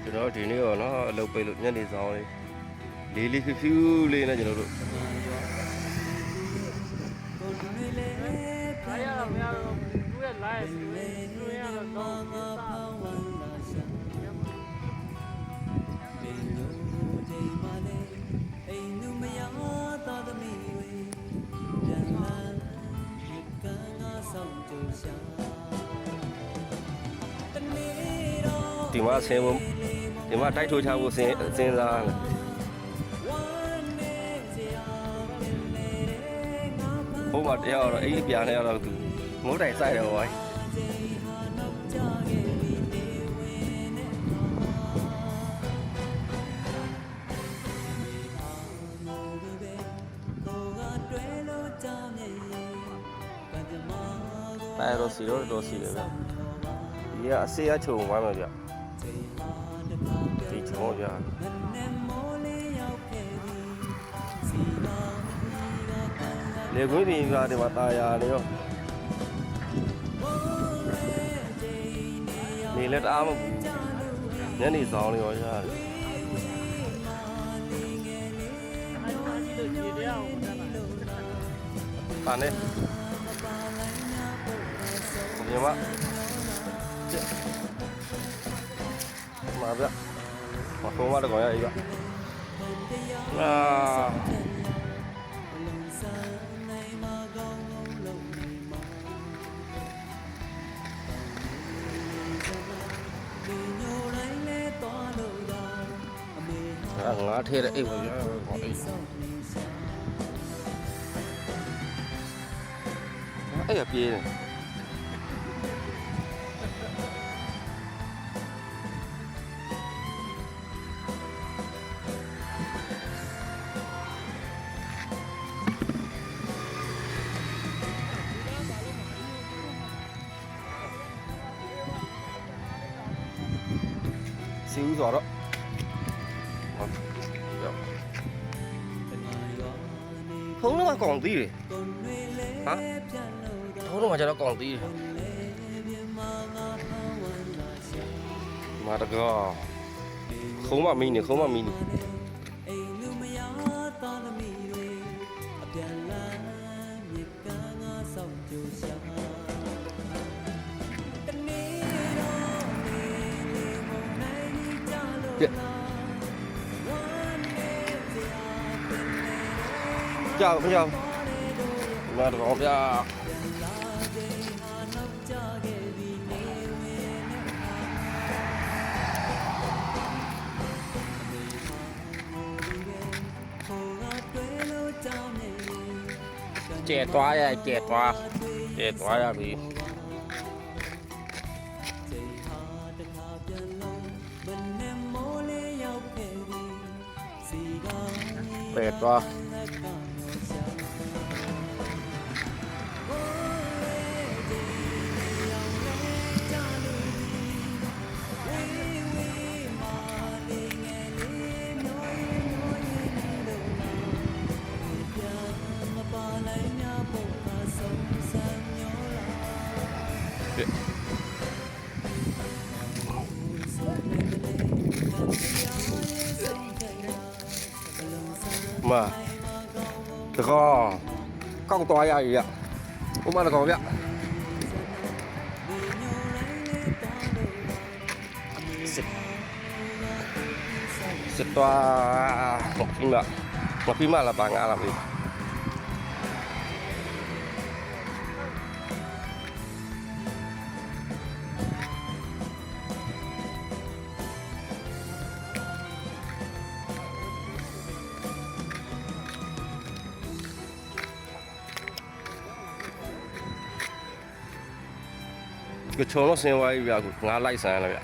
ကျွန်တော်ဒီနေ့ရောနော်အလုပ်ပိတ်လို့ညနေဆောင်လေးလေးဖြူဖြူလေးနဲ့ကျွန်တော်တို့来呀，我要不要来？不要了，走。ဒီမှာဆင်းဖို့ဒီမှာတိုက်ထိုးချဖို့စဉ်းစားဟိုမှာတရားတော့အဲ့ဒီပြာနဲ့တော့သူမိုးတိုင်ဆိုင်တယ်ဟောပဲတော့စီတော့စီပဲဗျဒီကအစေးအချုံဝိုင်းမှာဗျဒီချုံဗျလေခွေးတွေကဒီမှာตายာလေရောနေလက်အားမဘူးညနေဆောင်လေးရောရှားတယ်ပါနေဒီမှာมาဗျမဖုံးမတော့ရည်ဗျငါထဲတဲ့အိမ်ပါဗျာအဲ့ရပြေးတယ်စီဦးဆိုတော့ထုံးတော့ကောင်သေးတယ်ဟာထုံးတော့ကျတော့ကောင်သေးတယ်မာတကောခုံးမမီးနေခုံးမမီးနေကြောက်မကြောက်မာတကောဗျာကျဲသွားရကျဲသွားရပြီเป็ดวะมาแล้วก็กล้องตัวใหญ่อ่ะพวกมันแล้วก็เนี่ยสิบตัวหกพิมพ์ละหกพิมพ์มาละบางงานละพี่个冲了生活一边个俺来山了边。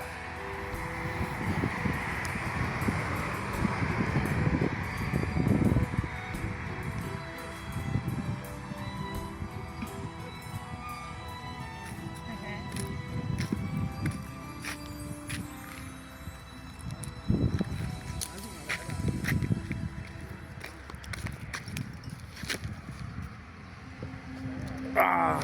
啊！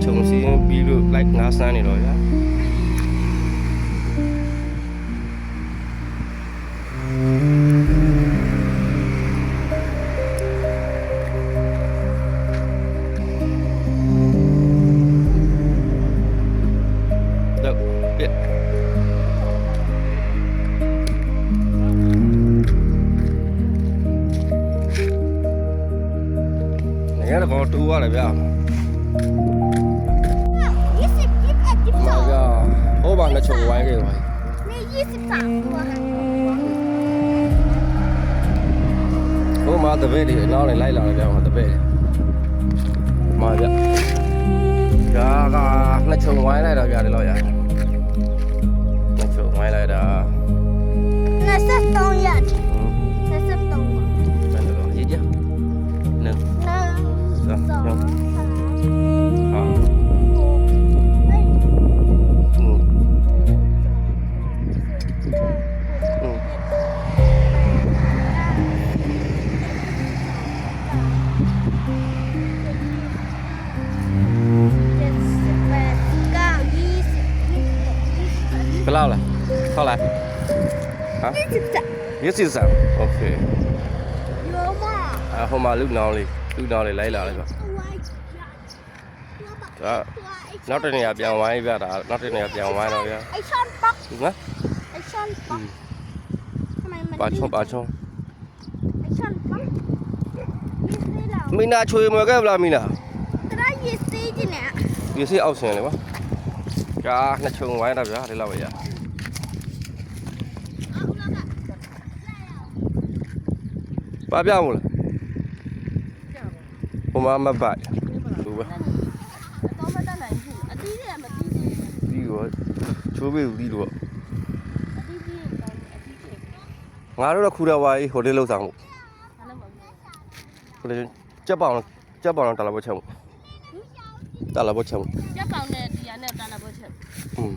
ခြုံစီးပြီးလို့လိုက်ငါးစမ်းနေတော့ဗျာတော့ပြက်နေရာတော့တူရတယ်ဗျာ 20 21 มาจ้าโอ้บานะชงไว้ခဲ့ပါ นี่23ตัว ဟိုမှာတပည့်တွေအနောက်လိုက်လာတယ်ဗျာဟိုတပည့်မှာဗျဒါကနှစ်ချုံဝိုင်းလိုက်တာဗျာဒီလောက်ရနှစ်ချုံဝိုင်းလိုက်တာ 23ရက်23 ဘယ်လိုရေးကြနင်း 2 3 4 ဟာ 5 ဘယ်လောက်လဲဟုတ်လားဟာ23 okay ရောမ ဟိုမှာလူနောင်လေးလိုက်လာလိုက်ဗျာဒါနောက်တစ်နေရာပြန်ဝိုင်းဗျာဒါနောက်တစ်နေရာပြန်ဝိုင်းတော့ဗျာ ไอช่อนป๊อก နော် ไอช่อนป๊อกทำไมมัน ပါချုံ ไอช่อนป๊อกนี่เรา မင်းနာချွေမွယ်ခဲ့ဗလားမင်းနာ จะได้ยีสตี้จีเนี่ย ဒီစီအောက်ဆင်လေကွာဒါနှစ်ချုံဝိုင်းတာဗျာဒီလောက်ပဲရပါပြမို့လားဟိုမှာမပိုက်သူပဲ တော့မတတ်နိုင်ဘူးအတီးတွေကမတီးသေးဘူး ဒီရောချိုးပေးဦးဒီလို အတီးကြီးကောင်းအတီးကြီး ငါတို့တော့ခူရဝါကြီးဟိုတယ်လောက်ဆောင်မှု ဘာလို့မလုပ် ဟိုတယ်ကြက်ပေါင်တာလာဖို့ချက်မှုတာလာဖို့ချက်မှု ပြက်ပေါင်နဲ့ဒီရနဲ့တာလာဖို့ချက် อืม